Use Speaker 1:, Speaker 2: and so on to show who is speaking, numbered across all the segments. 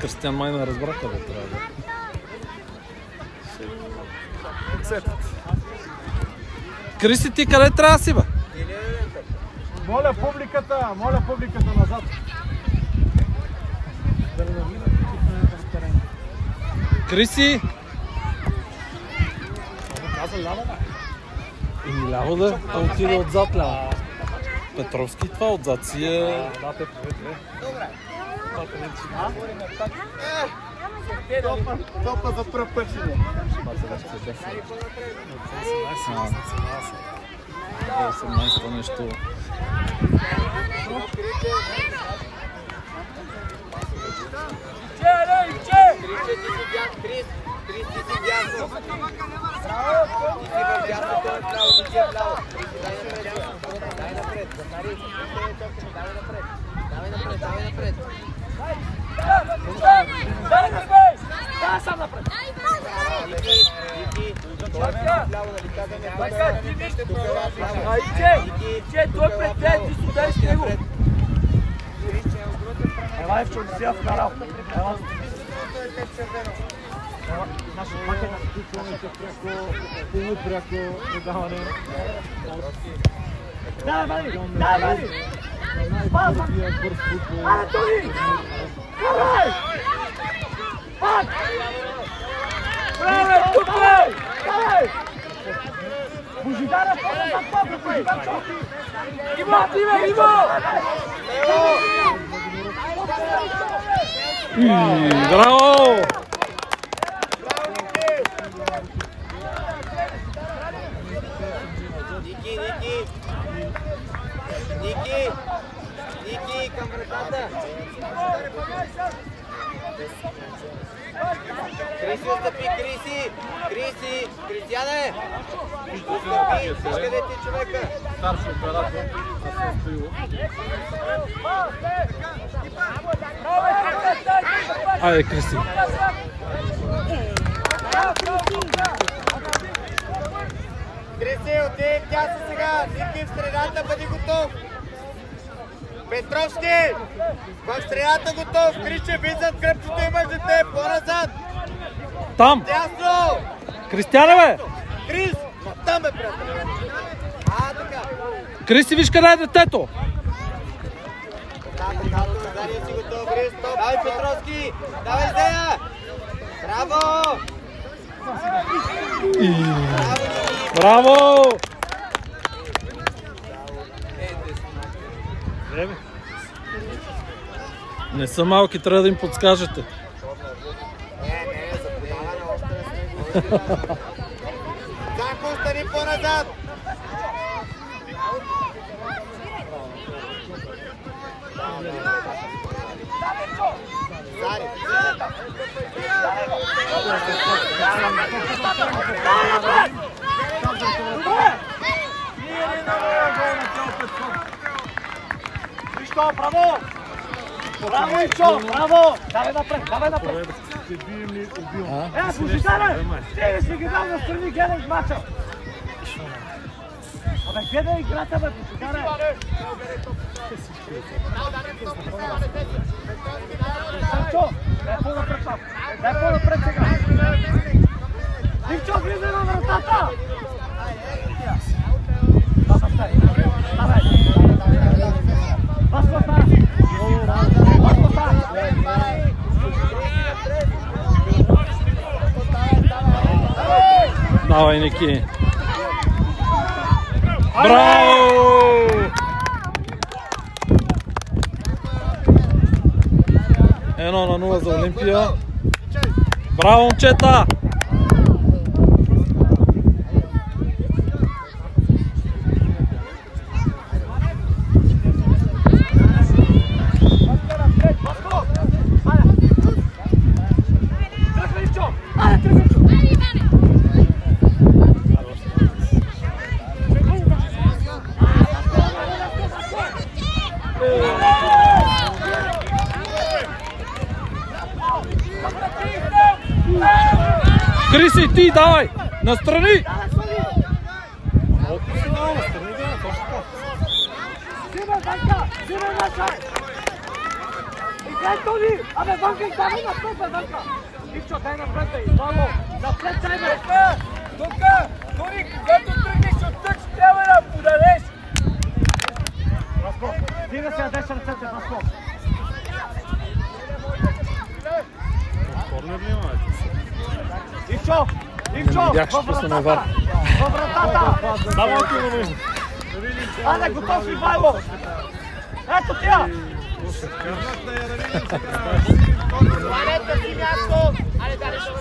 Speaker 1: Кристиян май не разбраха, бе, трябва да. Криси, ти къде трябва да си, бе?
Speaker 2: Моля публиката назад.
Speaker 1: Криси!
Speaker 2: Каза ляво, бе.
Speaker 1: Ими ляво да, а отиде отзад ляво. Петровски, това отзад си е...
Speaker 2: Да, те повече. Топа за пръв път си не.
Speaker 1: 18 нещо.
Speaker 3: Той пред теб, ти си удариш него.
Speaker 2: Ела, Евчо, не си я вкарал. Ела. Наши пакет на стикването пряко предаване. Дай, Вали! Дай, Вали! Най-бързия бърз футбол.
Speaker 3: Антони! Карай! Пак! Браво, тук бе! Карай!
Speaker 2: Божидара, за това, Божидарчо!
Speaker 3: Иво, ти бе, Иво!
Speaker 1: Браво!
Speaker 3: Ники, към вратата! Криси, отстъпи, Криси! Кристияне! Отстъпи, къде ти човека?
Speaker 1: Старши оператор, със Стоилов. Айде, Криси!
Speaker 3: Криси, отиди тясно сега! Ники в средата, бъди готов! Петровски! В средата готов! Криче, визат кръпчето имаш дете! По-назад!
Speaker 1: Там!
Speaker 3: Дясно!
Speaker 1: Кристияне, бе!
Speaker 3: Крис! Там бе, приятел! Така!
Speaker 1: Криси, виж къде е детето!
Speaker 3: Така, Дария си готов, Крис! Давай, Петровски! Давай, Зея! Браво!
Speaker 1: Браво! Не са малки, трябва да им подскажете.
Speaker 3: Не, заповядане още не сме го. Зако, стани по-назад!
Speaker 2: Ишко, браво! Браво, Ишко, браво! Давай напред! Божидара! Ти си ги дал настрани, гледай мача! Абе, гледай играта, бе, Божидара! Санчо, дай по-напред сега! Ивчо, влизай на вратата! Давай!
Speaker 1: Давай, Ники! Браво! 1-0 за Олимпия. Браво, момчета! Криси, ти давай! Настрани!
Speaker 2: Гледай, Тони! Абе, Ванка, давай напред, бе, Ванка! Ивчо, дай напред, бе, Ивало! Напред, дай, бе!
Speaker 4: Тук! Тони, когато тръгнеш от тъч, трябва да подадеш!
Speaker 2: Васко, стига се ядеш ръцете, Васко!
Speaker 1: Корнер ли имаме?
Speaker 2: Ивчо! Ивчо!
Speaker 1: Не видях, че пуснаме вар.
Speaker 2: Във вратата!
Speaker 1: Само ти го нужно.
Speaker 2: Аде, готов ли, Ивайло? Ето тя!
Speaker 3: Туалетта си място! Айде, дали ще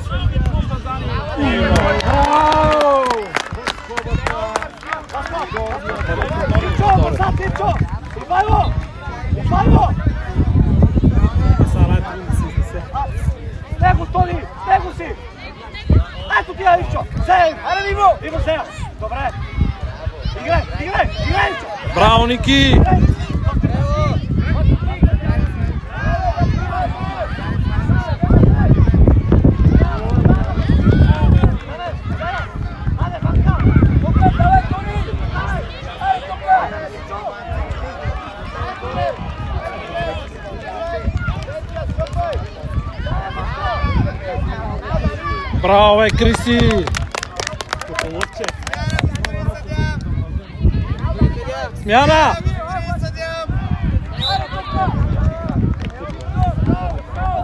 Speaker 2: Ивчо, назад, Ивчо! Ивайло! Ивайло! Него, Тони! Него си! Ето тя, Ивчо! Сей! Аре, Иво! Иво, сей! Добре! Играй! Играй! Играй, Ивчо!
Speaker 1: Браво, Ники! Браво, Криси! Смяна!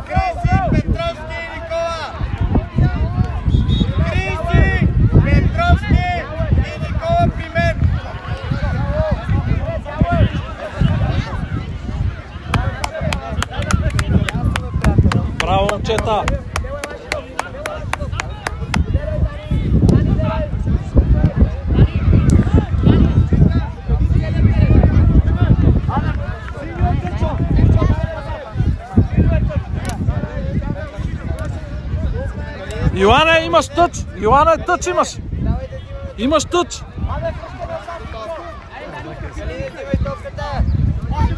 Speaker 3: Криси, Петровски и Никола! Криси, Петровски и Никола при мен!
Speaker 1: Браво, момчета! Йоана, имаш тъч! Йоана, тъч имаш! Имаш тъч!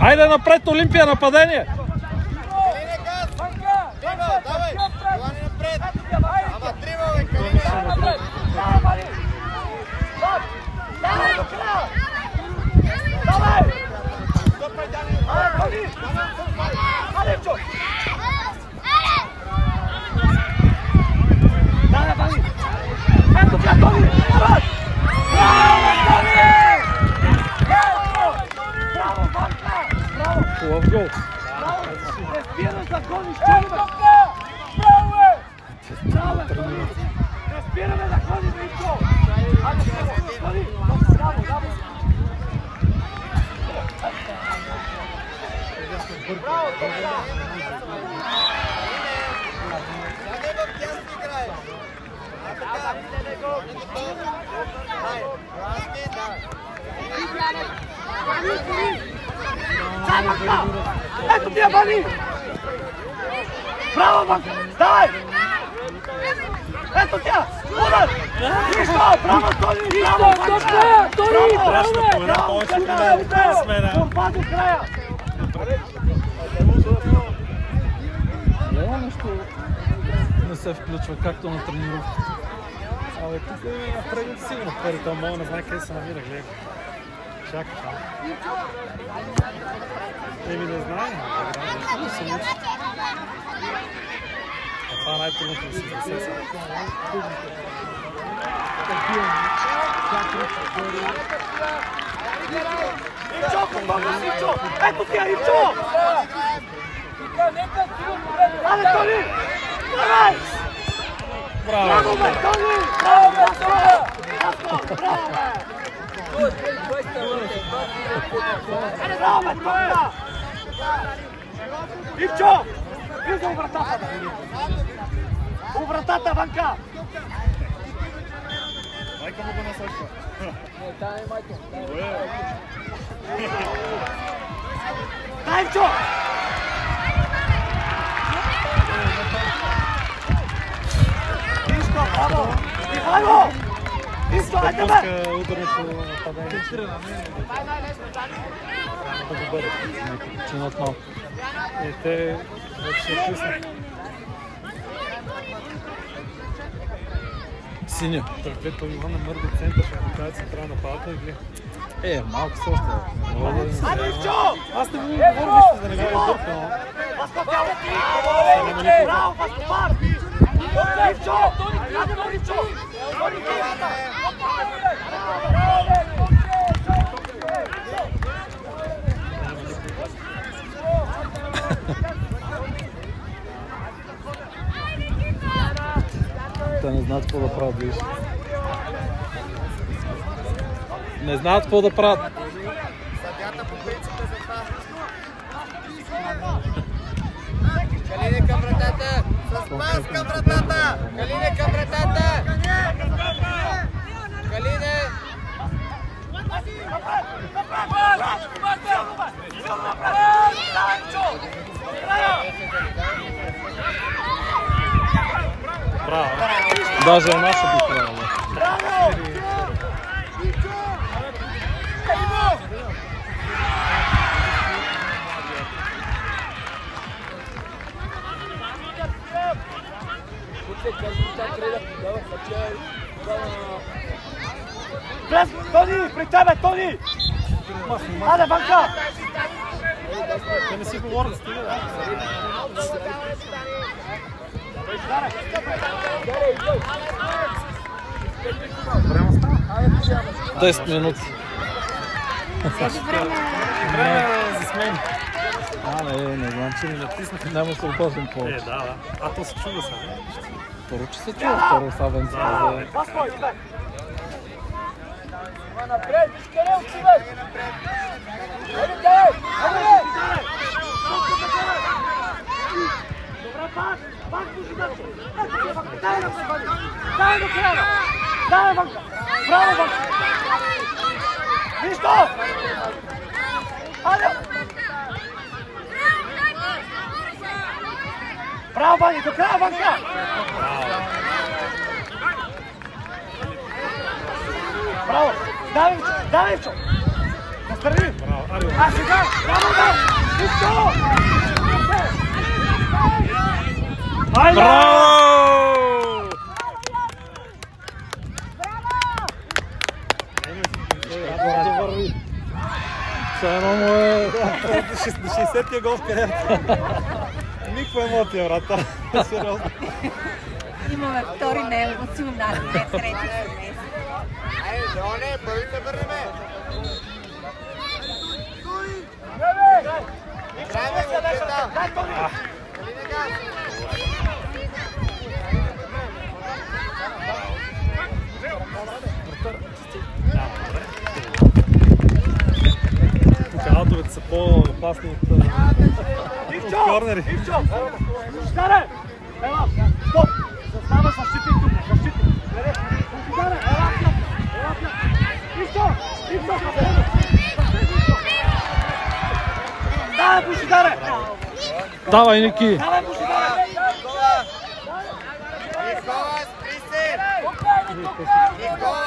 Speaker 1: Айде напред, Олимпия, нападение!
Speaker 3: Давай! Йоани напред! Ама трима, бе, Калине!
Speaker 2: Ето тя, Тони! Браво, Ванка! Браво!
Speaker 1: Хубав гол!
Speaker 2: Браво! Не спираш да гониш, чуваме!
Speaker 4: Браво, бе!
Speaker 2: Браво, Тони! Не спираме да гониш, Ивчо! Айде, Тони! Браво, браво! Браво, Тони!
Speaker 3: Къде в тясно играе?
Speaker 2: Ето тия, Вани! Браво, Ванка! Давай! Ето тя! Удар! Нищо! Браво, Тони! Браво, Ванка!
Speaker 4: Тони!
Speaker 1: Трябваше да спомена повече от една смена.
Speaker 2: Борба до края!
Speaker 1: Няма нещо не се включва, както на тренировка.
Speaker 5: Абе, тук е напрегнат сигурно. Първи това мога не знае къде се намира, гледай. Чакай там. Еми не знае. Защо да се учи? А това е най-трудното да се изнесе сега.
Speaker 2: Ивчо, помогна си, Ивчо! Ето тя, Ивчо! Аде, Тони! Давай! Браво, бе, Тони! Браво, бе, Тони! Браво, бе! Браво, бе, Тони! Ивчо! Влиза у вратата! У вратата, Ванка!
Speaker 5: Майка му го насочва.
Speaker 2: Дай, Ивчо! Ивчо, браво! Ивайло! Ивчо, айде, бе!
Speaker 5: Пуска ударното нападение. Да го бъде.
Speaker 1: Чинат малко.
Speaker 5: И те вече ще пуснат.
Speaker 1: Синя.
Speaker 5: Търпето Иван на мърда център, ще покажа централна нападател и гледа.
Speaker 1: Малко се още.
Speaker 2: Айде, Ивчо!
Speaker 5: Аз не го говоря нищо, да не го издърпя.
Speaker 2: Васко, тяло! Браво, Васко, пар! Ивчо! Ивчо!
Speaker 1: Те не знаят какво да правят, виж. Не знаят какво да правят.
Speaker 3: Съдята по принципа за това. Калине към вратата! С пас към вратата! Калине към вратата! Калине!
Speaker 1: Браво. Даже една ще би правила.
Speaker 2: Влез, Тони! При тебе, Тони! Аде, банка!
Speaker 5: Те не си говорят, стига да.
Speaker 1: 10 минути.
Speaker 5: Време за смени.
Speaker 1: Не знам, че ми натиснах. Няма се опасен повече.
Speaker 5: Да. А то се чува сега.
Speaker 1: Първо, че се чува, второ Савенци.
Speaker 2: Васко, иде! Напред, виж къде отиваш! Айде, айде! Добре, пак пожидаче! Дай до края! Дай, Ванка! Браво, Ванка! Виж то! Айде! Браво, Вани, до края, Ванка! Браво! Давай, Ивчо! Настрани! А сега! Браво, да! Ивчо! Айде!
Speaker 1: Браво! Да върви. Все едно му е...
Speaker 5: 60-тия гол в кариерата. Никаква емоция, брата. Сериозно.
Speaker 6: Имаме втори неемоционален, не трети семейство.
Speaker 3: Айде, Жоне, първи се върнеме! Играйме го, Пета! Калине газ!
Speaker 5: Канатовете са по-опасни от корнери.
Speaker 2: Ивчо! Старе! Ела! Стоп! Застава защитник тук! Защитник! Старе! Ела! Ивчо! Ивчо! Давай, Бушидаре!
Speaker 1: Давай, Ники!
Speaker 2: Давай, Бушидаре!
Speaker 3: Никола, спри се! Никола!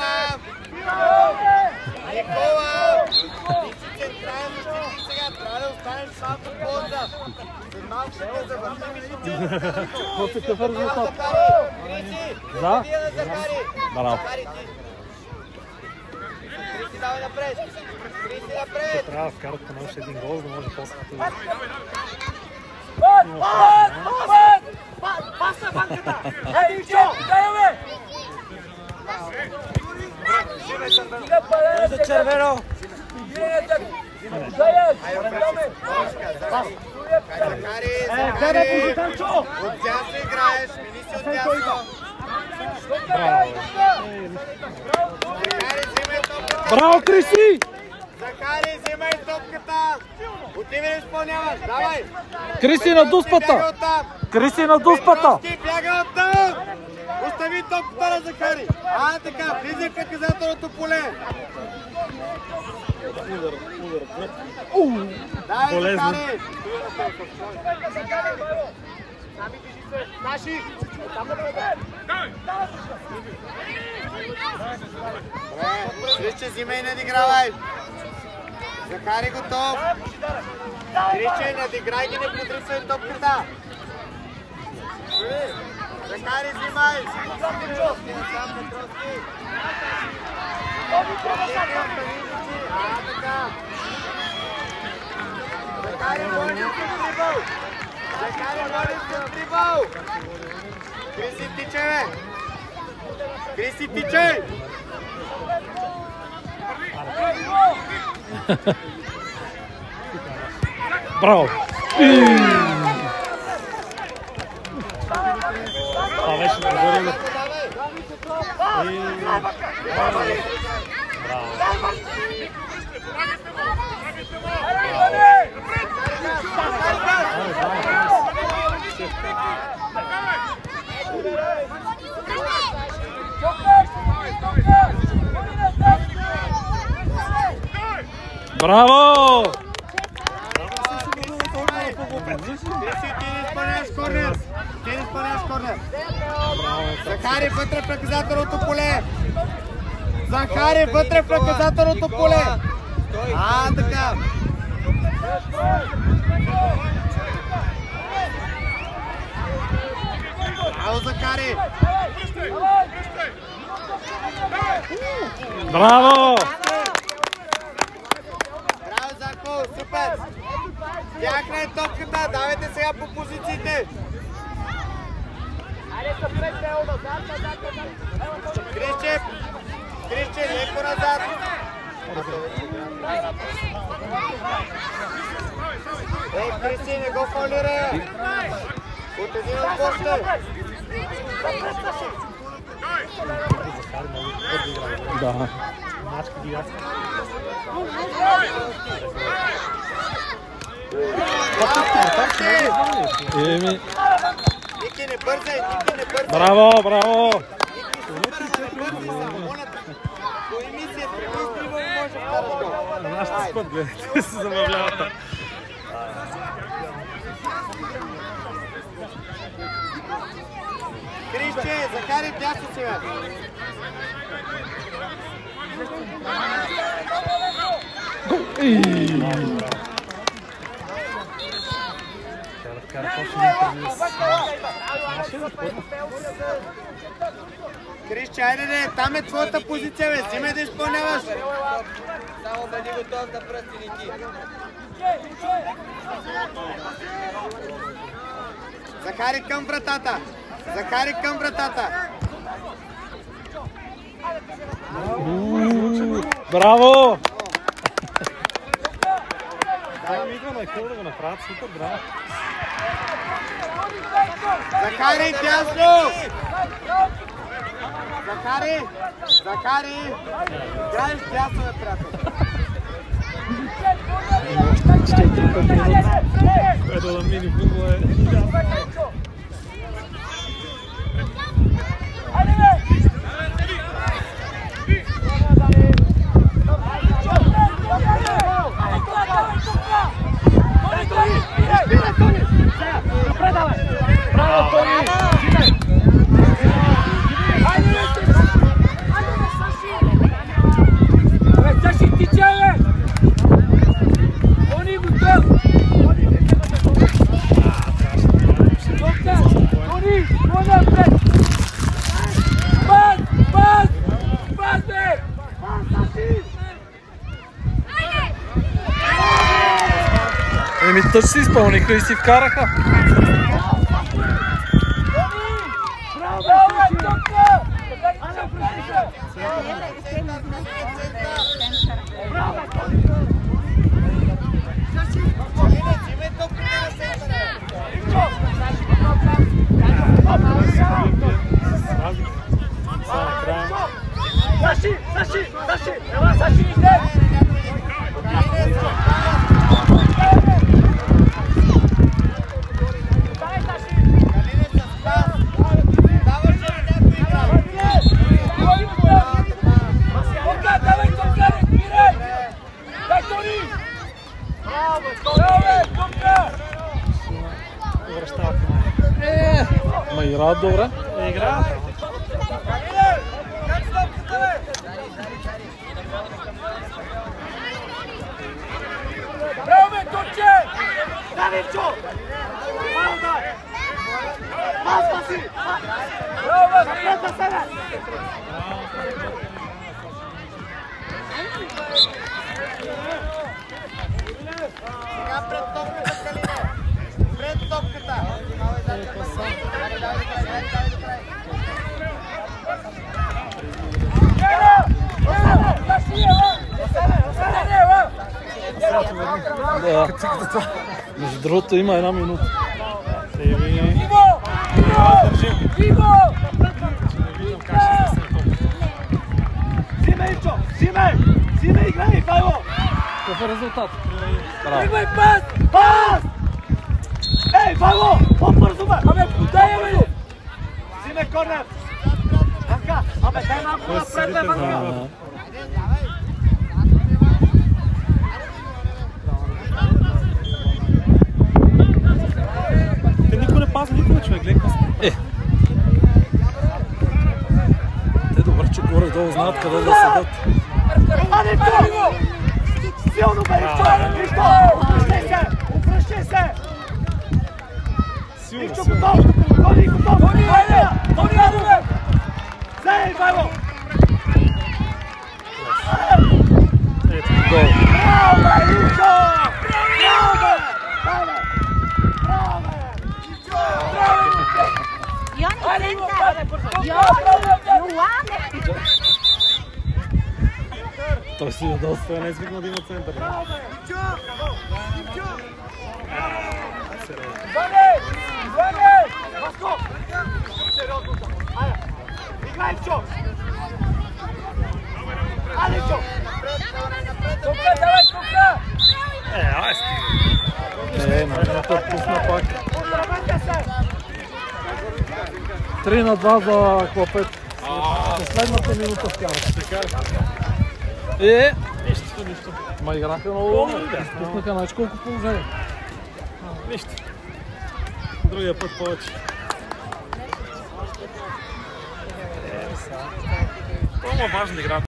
Speaker 3: Никола! Ти си централен защитник сега, трябва да останеш малко по-отзад. След малко ще те завърнем и ти.
Speaker 1: Какво се какъв резултат?
Speaker 3: Криси!
Speaker 1: За?
Speaker 3: Вие на Захари!
Speaker 1: Браво.
Speaker 3: Захари ти! Криси, давай напред! Криси напред!
Speaker 5: Трябва да вкарат по още един гол, за да може после да...
Speaker 2: Паса банката! Ей, Ивчо! Дайме!
Speaker 4: За червено!
Speaker 3: Захари,
Speaker 2: Тебе,
Speaker 3: Захари!
Speaker 2: Бушиданчо!
Speaker 3: Отдясно играеш, мини си отдясно! Захари, взимай топката!
Speaker 1: Браво, Криси!
Speaker 3: Захари, взимай топката! Отивай да изпълняваш, давай!
Speaker 1: Криси на дуспата! Криси на дуспата!
Speaker 3: Петровски, бяга оттам! Остави топката на Захари! Така, влизай в наказателното поле! Дай,
Speaker 5: Полезно.
Speaker 3: Захари!
Speaker 2: Наши!
Speaker 3: Криче, взимай и надигравай! Захари готов! Криче, надиграй ги, не подрисвай топката! Захари, взимай! Петровски, насам, Петровски! Така! Захари, бойни ти дрибъл! Захари, Борис, контрибал! Криси, тичай, бе! Криси, тичай!
Speaker 1: Браво!
Speaker 5: Това беше добър удар.
Speaker 1: Браво!
Speaker 3: Ти изпълняваш корнер. Захари вътре в наказателното поле. Захари вътре в наказателното поле. Така. Браво, Захари.
Speaker 1: Браво!
Speaker 3: Браво, Захо, супер. Тяхна е топката, давайте сега по позициите. Криче, леко назад. Криси, не го фаулирай. От един от гостите.
Speaker 1: Да.
Speaker 5: Мачка ги ясно.
Speaker 1: Еми.
Speaker 3: Ники, не бързай,
Speaker 1: Браво, браво!
Speaker 3: По емисия, може да вкараш гол.
Speaker 5: Нашата спът, гледайте, се забавляват.
Speaker 3: Кришче, Захари, дясно си, бе. Кришче, айде, там е твоята позиция, бе. Взимай да изпълняваш. Само бъди готов да пръсти, Ники. Захари към вратата. Захари към вратата.
Speaker 1: Браво!
Speaker 5: Там идва на къл да го направят, супер, браво.
Speaker 3: Захари, дясно! Захари! Захари! Граеш дясно, бе, приятел.
Speaker 5: Ето да мини футбол е.
Speaker 2: Браво, Тони! Саши, тичай, бе! Тони, готов! Тони, моля, напред! Пас, пас! Пас, бе! Пас, Саши!
Speaker 1: Еми тъч си изпълниха и си вкараха.
Speaker 2: Саши, Саши, Саши! Ела, Саши, иде!
Speaker 1: Ма играят добре.
Speaker 5: Играят.
Speaker 2: Браво, бе, Топче! Давичо! Пас, паси! Браво, бе, напред на себе!
Speaker 3: Сега пред топката, Калине! Пред топката!
Speaker 1: Да. Между другото има една минута.
Speaker 4: Иво! Иво!
Speaker 2: Взимай, Ивчо! Взимай! Взимай, играй, Павло!
Speaker 1: Какъв е резултат?
Speaker 4: Имай пас!
Speaker 2: Пас! Ей, Павло! По-бързо, бе!
Speaker 4: Абе, подай, бе!
Speaker 2: Взимай корнер! Ванка! Абе, дай малко напред, бе, Ванка!
Speaker 5: Те никой не пазва никога, човек, гледай късно.
Speaker 1: Те добре, че горе-долу знаят къде да седат.
Speaker 2: Аде, Ивчо! Силно, бе, Ивчо! Ивчо! Обръщай се! Обръщай се!
Speaker 5: Силно,
Speaker 2: Ивчо,
Speaker 5: силно.
Speaker 2: готов! Тони, готов!
Speaker 4: Тони, айде! Тони, айде, бе!
Speaker 2: Зай, Павло!
Speaker 1: Гол.
Speaker 2: Браво, бе, Ивчо! Браво, бе! Браво, бе! Браво, бе!
Speaker 6: Йони, център! Йони, Йоане!
Speaker 1: Той си ядоста.
Speaker 5: Той не е свикнал да има център.
Speaker 4: Иване! Иване!
Speaker 2: Васко! Сериозно там! Айде! Играй, Ивчо! Айде, Ивчо!
Speaker 4: Тука, давай, тука!
Speaker 5: Ай, стига.
Speaker 1: Минута пусна пак.
Speaker 2: Поздравете се!
Speaker 1: 3-2 за Клапет. Последната минута вкарат.
Speaker 5: Нищо.
Speaker 1: Ма играха много. Изпуснаха знаеш колко положение.
Speaker 5: Нищо. Другия път повече. Това е важна игра.